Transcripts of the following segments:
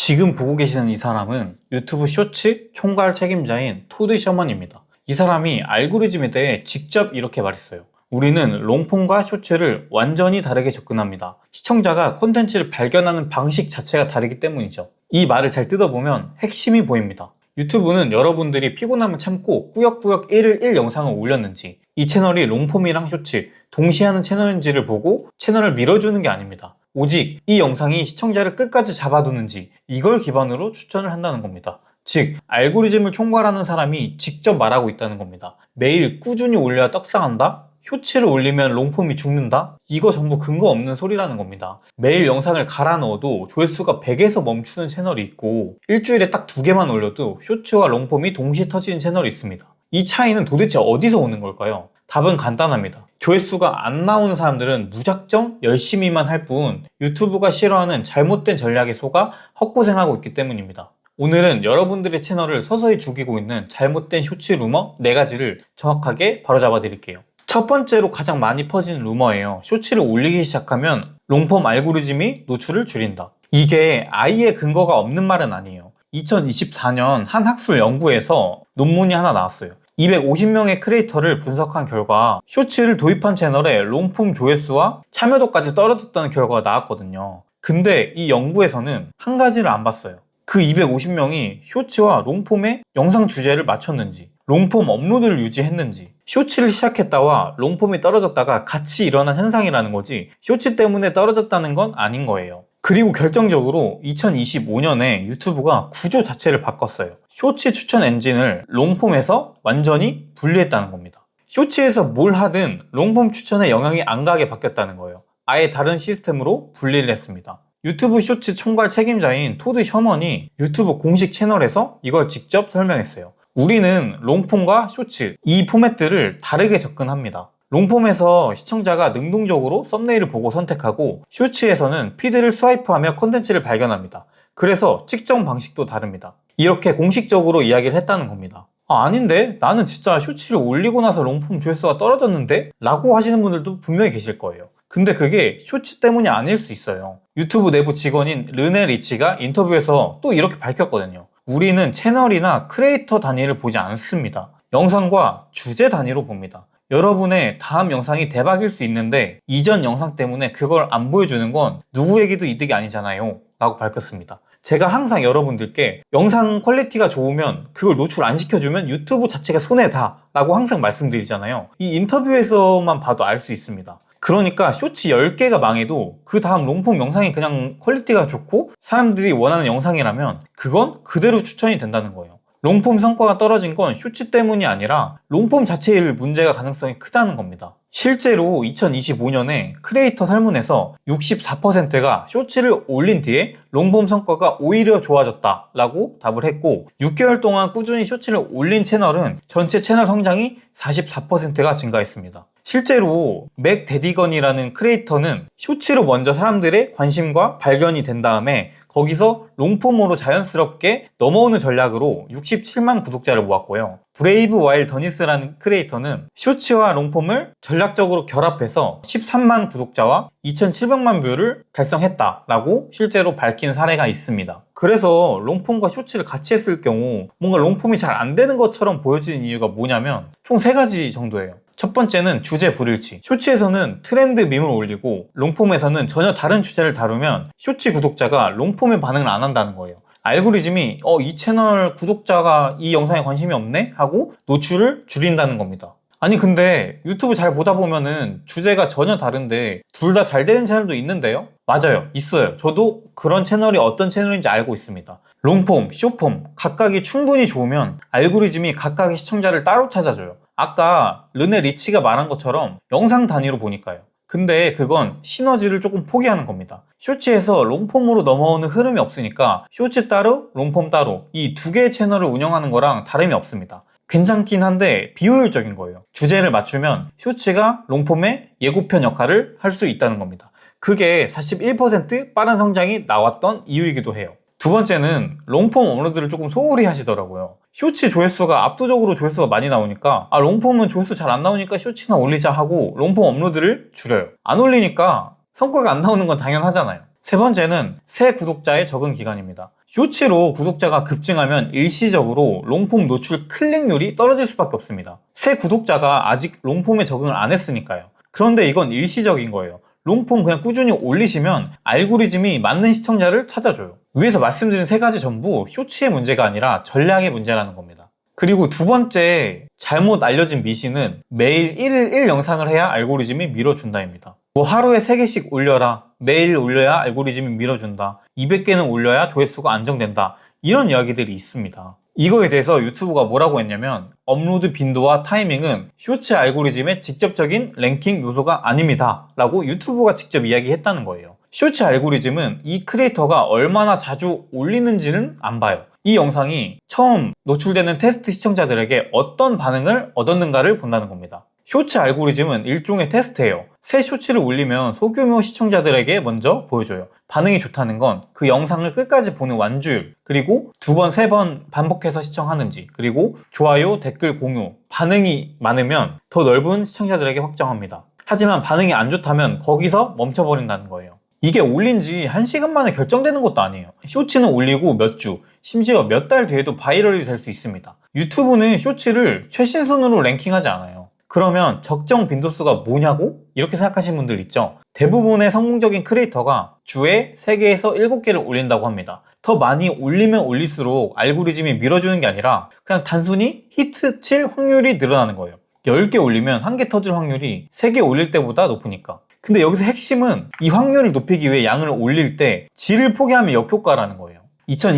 지금 보고 계시는 이 사람은 유튜브 쇼츠 총괄 책임자인 토드 셔먼입니다. 이 사람이 알고리즘에 대해 직접 이렇게 말했어요. 우리는 롱폼과 쇼츠를 완전히 다르게 접근합니다. 시청자가 콘텐츠를 발견하는 방식 자체가 다르기 때문이죠. 이 말을 잘 뜯어보면 핵심이 보입니다. 유튜브는 여러분들이 피곤함을 참고 꾸역꾸역 1일 1 영상을 올렸는지, 이 채널이 롱폼이랑 쇼츠 동시에 하는 채널인지를 보고 채널을 밀어주는 게 아닙니다. 오직 이 영상이 시청자를 끝까지 잡아두는지, 이걸 기반으로 추천을 한다는 겁니다. 즉, 알고리즘을 총괄하는 사람이 직접 말하고 있다는 겁니다. 매일 꾸준히 올려야 떡상한다? 쇼츠를 올리면 롱폼이 죽는다? 이거 전부 근거 없는 소리라는 겁니다. 매일 영상을 갈아 넣어도 조회수가 100에서 멈추는 채널이 있고, 일주일에 딱 2개만 올려도 쇼츠와 롱폼이 동시에 터지는 채널이 있습니다. 이 차이는 도대체 어디서 오는 걸까요? 답은 간단합니다. 조회수가 안 나오는 사람들은 무작정 열심히만 할 뿐, 유튜브가 싫어하는 잘못된 전략에 속아 헛고생하고 있기 때문입니다. 오늘은 여러분들의 채널을 서서히 죽이고 있는 잘못된 쇼츠 루머 4가지를 정확하게 바로잡아 드릴게요. 첫 번째로 가장 많이 퍼지는 루머예요. 쇼츠를 올리기 시작하면 롱폼 알고리즘이 노출을 줄인다. 이게 아예 근거가 없는 말은 아니에요. 2024년 한 학술 연구에서 논문이 하나 나왔어요. 250명의 크리에이터를 분석한 결과 쇼츠를 도입한 채널의 롱폼 조회수와 참여도까지 떨어졌다는 결과가 나왔거든요. 근데 이 연구에서는 한 가지를 안 봤어요. 그 250명이 쇼츠와 롱폼의 영상 주제를 맞췄는지, 롱폼 업로드를 유지했는지, 쇼츠를 시작했다와 롱폼이 떨어졌다가 같이 일어난 현상이라는 거지, 쇼츠 때문에 떨어졌다는 건 아닌 거예요. 그리고 결정적으로 2025년에 유튜브가 구조 자체를 바꿨어요. 쇼츠 추천 엔진을 롱폼에서 완전히 분리했다는 겁니다. 쇼츠에서 뭘 하든 롱폼 추천에 영향이 안 가게 바뀌었다는 거예요. 아예 다른 시스템으로 분리를 했습니다. 유튜브 쇼츠 총괄 책임자인 토드 셔먼이 유튜브 공식 채널에서 이걸 직접 설명했어요. 우리는 롱폼과 쇼츠, 이 포맷들을 다르게 접근합니다. 롱폼에서 시청자가 능동적으로 썸네일을 보고 선택하고, 쇼츠에서는 피드를 스와이프하며 콘텐츠를 발견합니다. 그래서 측정 방식도 다릅니다. 이렇게 공식적으로 이야기를 했다는 겁니다. 아닌데? 나는 진짜 쇼츠를 올리고 나서 롱폼 조회수가 떨어졌는데? 라고 하시는 분들도 분명히 계실 거예요. 근데 그게 쇼츠 때문이 아닐 수 있어요. 유튜브 내부 직원인 르네 리치가 인터뷰에서 또 이렇게 밝혔거든요. 우리는 채널이나 크리에이터 단위를 보지 않습니다. 영상과 주제 단위로 봅니다. 여러분의 다음 영상이 대박일 수 있는데 이전 영상 때문에 그걸 안 보여주는 건 누구에게도 이득이 아니잖아요 라고 밝혔습니다. 제가 항상 여러분들께 영상 퀄리티가 좋으면 그걸 노출 안 시켜주면 유튜브 자체가 손해다 라고 항상 말씀드리잖아요. 이 인터뷰에서만 봐도 알 수 있습니다. 그러니까 쇼츠 10개가 망해도 그 다음 롱폼 영상이 그냥 퀄리티가 좋고 사람들이 원하는 영상이라면 그건 그대로 추천이 된다는 거예요. 롱폼 성과가 떨어진 건 쇼츠 때문이 아니라 롱폼 자체의 문제가 가능성이 크다는 겁니다. 실제로 2025년에 크리에이터 설문에서 64%가 쇼츠를 올린 뒤에 롱폼 성과가 오히려 좋아졌다 라고 답을 했고, 6개월 동안 꾸준히 쇼츠를 올린 채널은 전체 채널 성장이 44%가 증가했습니다. 실제로 맥 데디건이라는 크리에이터는 쇼츠로 먼저 사람들의 관심과 발견이 된 다음에 거기서 롱폼으로 자연스럽게 넘어오는 전략으로 67만 구독자를 모았고요. 브레이브 와일 더니스라는 크리에이터는 쇼츠와 롱폼을 전략적으로 결합해서 13만 구독자와 2,700만 뷰를 달성했다라고 실제로 밝힌 사례가 있습니다. 그래서 롱폼과 쇼츠를 같이 했을 경우 뭔가 롱폼이 잘 안 되는 것처럼 보여지는 이유가 뭐냐면 총 3가지 정도예요. 첫 번째는 주제 불일치. 쇼츠에서는 트렌드 밈을 올리고 롱폼에서는 전혀 다른 주제를 다루면 쇼츠 구독자가 롱폼에 반응을 안 한다는 거예요. 알고리즘이 이 채널 구독자가 이 영상에 관심이 없네? 하고 노출을 줄인다는 겁니다. 아니 근데 유튜브 잘 보다 보면은 주제가 전혀 다른데 둘 다 잘 되는 채널도 있는데요? 맞아요, 있어요. 저도 그런 채널이 어떤 채널인지 알고 있습니다. 롱폼, 숏폼 각각이 충분히 좋으면 알고리즘이 각각의 시청자를 따로 찾아줘요. 아까 르네 리치가 말한 것처럼 영상 단위로 보니까요. 근데 그건 시너지를 조금 포기하는 겁니다. 쇼츠에서 롱폼으로 넘어오는 흐름이 없으니까 쇼츠 따로, 롱폼 따로 이 2개의 채널을 운영하는 거랑 다름이 없습니다. 괜찮긴 한데 비효율적인 거예요. 주제를 맞추면 쇼츠가 롱폼의 예고편 역할을 할 수 있다는 겁니다. 그게 41% 빠른 성장이 나왔던 이유이기도 해요. 두 번째는 롱폼 업로드를 조금 소홀히 하시더라고요. 쇼츠 조회수가 압도적으로 조회수가 많이 나오니까 롱폼은 조회수 잘 안 나오니까 쇼츠나 올리자 하고 롱폼 업로드를 줄여요. 안 올리니까 성과가 안 나오는 건 당연하잖아요. 세 번째는 새 구독자의 적응 기간입니다. 쇼츠로 구독자가 급증하면 일시적으로 롱폼 노출 클릭률이 떨어질 수밖에 없습니다. 새 구독자가 아직 롱폼에 적응을 안 했으니까요. 그런데 이건 일시적인 거예요. 롱폼 그냥 꾸준히 올리시면 알고리즘이 맞는 시청자를 찾아줘요. 위에서 말씀드린 세 가지 전부 쇼츠의 문제가 아니라 전략의 문제라는 겁니다. 그리고 두 번째 잘못 알려진 미신은 매일 1일 1 영상을 해야 알고리즘이 밀어준다입니다. 뭐 하루에 3개씩 올려라, 매일 올려야 알고리즘이 밀어준다, 200개는 올려야 조회수가 안정된다, 이런 이야기들이 있습니다. 이거에 대해서 유튜브가 뭐라고 했냐면 업로드 빈도와 타이밍은 쇼츠 알고리즘의 직접적인 랭킹 요소가 아닙니다 라고 유튜브가 직접 이야기했다는 거예요. 쇼츠 알고리즘은 이 크리에이터가 얼마나 자주 올리는지는 안 봐요. 이 영상이 처음 노출되는 테스트 시청자들에게 어떤 반응을 얻었는가를 본다는 겁니다. 쇼츠 알고리즘은 일종의 테스트예요. 새 쇼츠를 올리면 소규모 시청자들에게 먼저 보여줘요. 반응이 좋다는 건 그 영상을 끝까지 보는 완주율, 그리고 2번, 3번 반복해서 시청하는지, 그리고 좋아요, 댓글, 공유, 반응이 많으면 더 넓은 시청자들에게 확정합니다. 하지만 반응이 안 좋다면 거기서 멈춰버린다는 거예요. 이게 올린 지 1시간 만에 결정되는 것도 아니에요. 쇼츠는 올리고 몇 주, 심지어 몇 달 뒤에도 바이럴이 될 수 있습니다. 유튜브는 쇼츠를 최신순으로 랭킹하지 않아요. 그러면 적정 빈도수가 뭐냐고? 이렇게 생각하시는 분들 있죠? 대부분의 성공적인 크리에이터가 주에 3개에서 7개를 올린다고 합니다. 더 많이 올리면 올릴수록 알고리즘이 밀어주는 게 아니라 그냥 단순히 히트 칠 확률이 늘어나는 거예요. 10개 올리면 1개 터질 확률이 3개 올릴 때보다 높으니까. 근데 여기서 핵심은 이 확률을 높이기 위해 양을 올릴 때 질을 포기하면 역효과라는 거예요.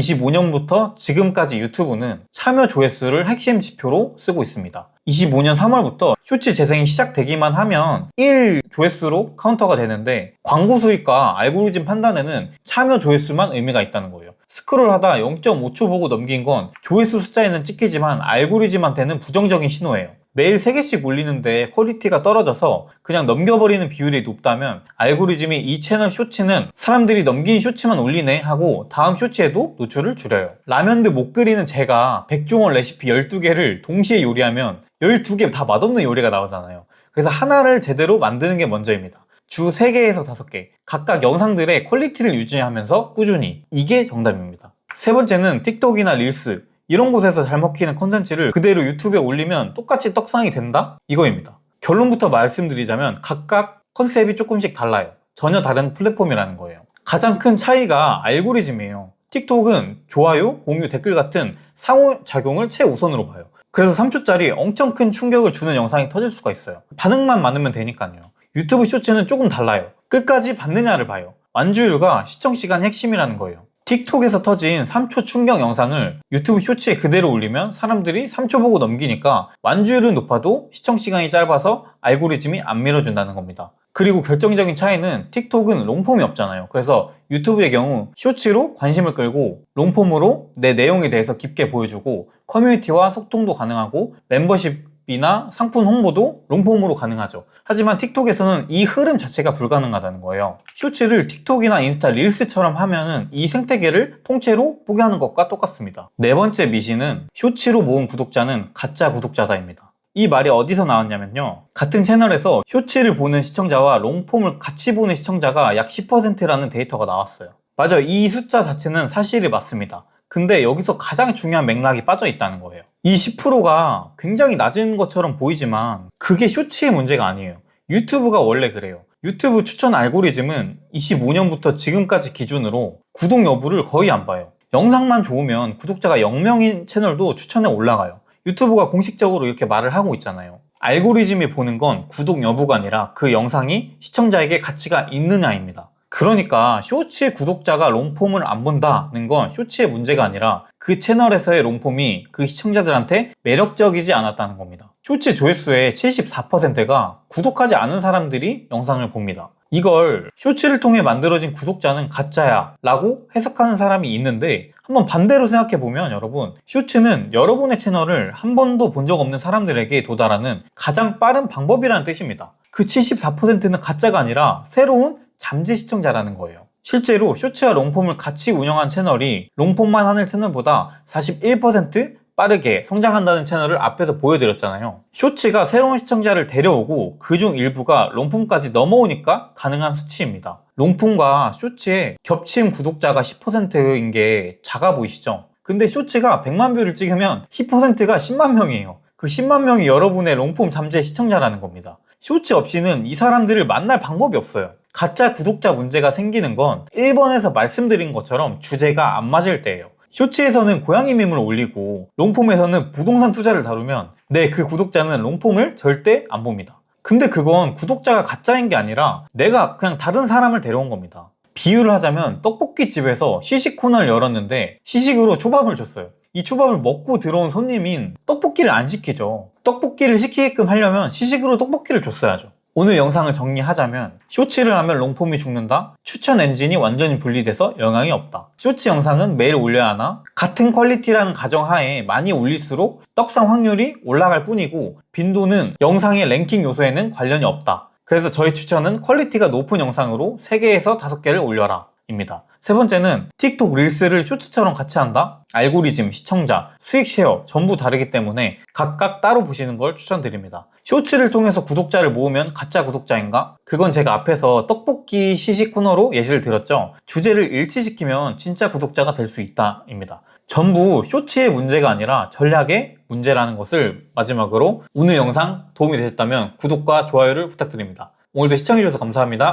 2025년부터 지금까지 유튜브는 참여 조회수를 핵심 지표로 쓰고 있습니다. 25년 3월부터 쇼츠 재생이 시작되기만 하면 1 조회수로 카운터가 되는데 광고 수익과 알고리즘 판단에는 참여 조회수만 의미가 있다는 거예요. 스크롤하다 0.5초 보고 넘긴 건 조회수 숫자에는 찍히지만 알고리즘한테는 부정적인 신호예요. 매일 3개씩 올리는데 퀄리티가 떨어져서 그냥 넘겨버리는 비율이 높다면 알고리즘이 이 채널 쇼츠는 사람들이 넘긴 쇼츠만 올리네 하고 다음 쇼츠에도 노출을 줄여요. 라면도 못 끓이는 제가 백종원 레시피 12개를 동시에 요리하면 12개 다 맛없는 요리가 나오잖아요. 그래서 하나를 제대로 만드는 게 먼저입니다. 주 3개에서 5개 각각 영상들의 퀄리티를 유지하면서 꾸준히, 이게 정답입니다. 세 번째는 틱톡이나 릴스 이런 곳에서 잘 먹히는 콘텐츠를 그대로 유튜브에 올리면 똑같이 떡상이 된다? 이거입니다. 결론부터 말씀드리자면 각각 컨셉이 조금씩 달라요. 전혀 다른 플랫폼이라는 거예요. 가장 큰 차이가 알고리즘이에요. 틱톡은 좋아요, 공유, 댓글 같은 상호작용을 최우선으로 봐요. 그래서 3초짜리 엄청 큰 충격을 주는 영상이 터질 수가 있어요. 반응만 많으면 되니까요. 유튜브 쇼츠는 조금 달라요. 끝까지 봤느냐를 봐요. 완주율과 시청시간이 핵심이라는 거예요. 틱톡에서 터진 3초 충격 영상을 유튜브 쇼츠에 그대로 올리면 사람들이 3초 보고 넘기니까 완주율은 높아도 시청시간이 짧아서 알고리즘이 안 밀어준다는 겁니다. 그리고 결정적인 차이는 틱톡은 롱폼이 없잖아요. 그래서 유튜브의 경우 쇼츠로 관심을 끌고 롱폼으로 내 내용에 대해서 깊게 보여주고 커뮤니티와 소통도 가능하고 멤버십이나 상품 홍보도 롱폼으로 가능하죠. 하지만 틱톡에서는 이 흐름 자체가 불가능하다는 거예요. 쇼츠를 틱톡이나 인스타 릴스처럼 하면은 이 생태계를 통째로 포기하는 것과 똑같습니다. 네 번째 미신은 쇼츠로 모은 구독자는 가짜 구독자다입니다. 이 말이 어디서 나왔냐면요, 같은 채널에서 쇼츠를 보는 시청자와 롱폼을 같이 보는 시청자가 약 10%라는 데이터가 나왔어요. 맞아요. 이 숫자 자체는 사실이 맞습니다. 근데 여기서 가장 중요한 맥락이 빠져 있다는 거예요. 이 10%가 굉장히 낮은 것처럼 보이지만 그게 쇼츠의 문제가 아니에요. 유튜브가 원래 그래요. 유튜브 추천 알고리즘은 25년부터 지금까지 기준으로 구독 여부를 거의 안 봐요. 영상만 좋으면 구독자가 0명인 채널도 추천에 올라가요. 유튜브가 공식적으로 이렇게 말을 하고 있잖아요. 알고리즘이 보는 건 구독 여부가 아니라 그 영상이 시청자에게 가치가 있느냐입니다. 그러니까 쇼츠의 구독자가 롱폼을 안 본다는 건 쇼츠의 문제가 아니라 그 채널에서의 롱폼이 그 시청자들한테 매력적이지 않았다는 겁니다. 쇼츠 조회수의 74%가 구독하지 않은 사람들이 영상을 봅니다. 이걸 쇼츠를 통해 만들어진 구독자는 가짜야 라고 해석하는 사람이 있는데, 한번 반대로 생각해보면 여러분, 쇼츠는 여러분의 채널을 한 번도 본 적 없는 사람들에게 도달하는 가장 빠른 방법이라는 뜻입니다. 그 74%는 가짜가 아니라 새로운 잠재 시청자라는 거예요. 실제로 쇼츠와 롱폼을 같이 운영한 채널이 롱폼만 하는 채널보다 41% 빠르게 성장한다는 채널을 앞에서 보여드렸잖아요. 쇼츠가 새로운 시청자를 데려오고 그중 일부가 롱폼까지 넘어오니까 가능한 수치입니다. 롱폼과 쇼츠의 겹침 구독자가 10%인 게 작아 보이시죠? 근데 쇼츠가 100만 뷰를 찍으면 10%가 10만 명이에요. 그 10만 명이 여러분의 롱폼 잠재 시청자라는 겁니다. 쇼츠 없이는 이 사람들을 만날 방법이 없어요. 가짜 구독자 문제가 생기는 건 1번에서 말씀드린 것처럼 주제가 안 맞을 때예요. 쇼츠에서는 고양이 밈을 올리고 롱폼에서는 부동산 투자를 다루면 그 구독자는 롱폼을 절대 안 봅니다. 근데 그건 구독자가 가짜인 게 아니라 내가 그냥 다른 사람을 데려온 겁니다. 비유를 하자면 떡볶이 집에서 시식 코너를 열었는데 시식으로 초밥을 줬어요. 이 초밥을 먹고 들어온 손님인 떡볶이를 안 시키죠. 떡볶이를 시키게끔 하려면 시식으로 떡볶이를 줬어야죠. 오늘 영상을 정리하자면 쇼츠를 하면 롱폼이 죽는다? 추천 엔진이 완전히 분리돼서 영향이 없다. 쇼츠 영상은 매일 올려야 하나? 같은 퀄리티라는 가정하에 많이 올릴수록 떡상 확률이 올라갈 뿐이고 빈도는 영상의 랭킹 요소에는 관련이 없다. 그래서 저희 추천은 퀄리티가 높은 영상으로 3개에서 5개를 올려라 입니다. 세 번째는 틱톡 릴스를 쇼츠처럼 같이 한다? 알고리즘, 시청자, 수익 쉐어 전부 다르기 때문에 각각 따로 보시는 걸 추천드립니다. 쇼츠를 통해서 구독자를 모으면 가짜 구독자인가? 그건 제가 앞에서 떡볶이 시식 코너로 예시를 들었죠. 주제를 일치시키면 진짜 구독자가 될 수 있다 입니다. 전부 쇼츠의 문제가 아니라 전략의 문제라는 것을 마지막으로 오늘 영상 도움이 되셨다면 구독과 좋아요를 부탁드립니다. 오늘도 시청해주셔서 감사합니다.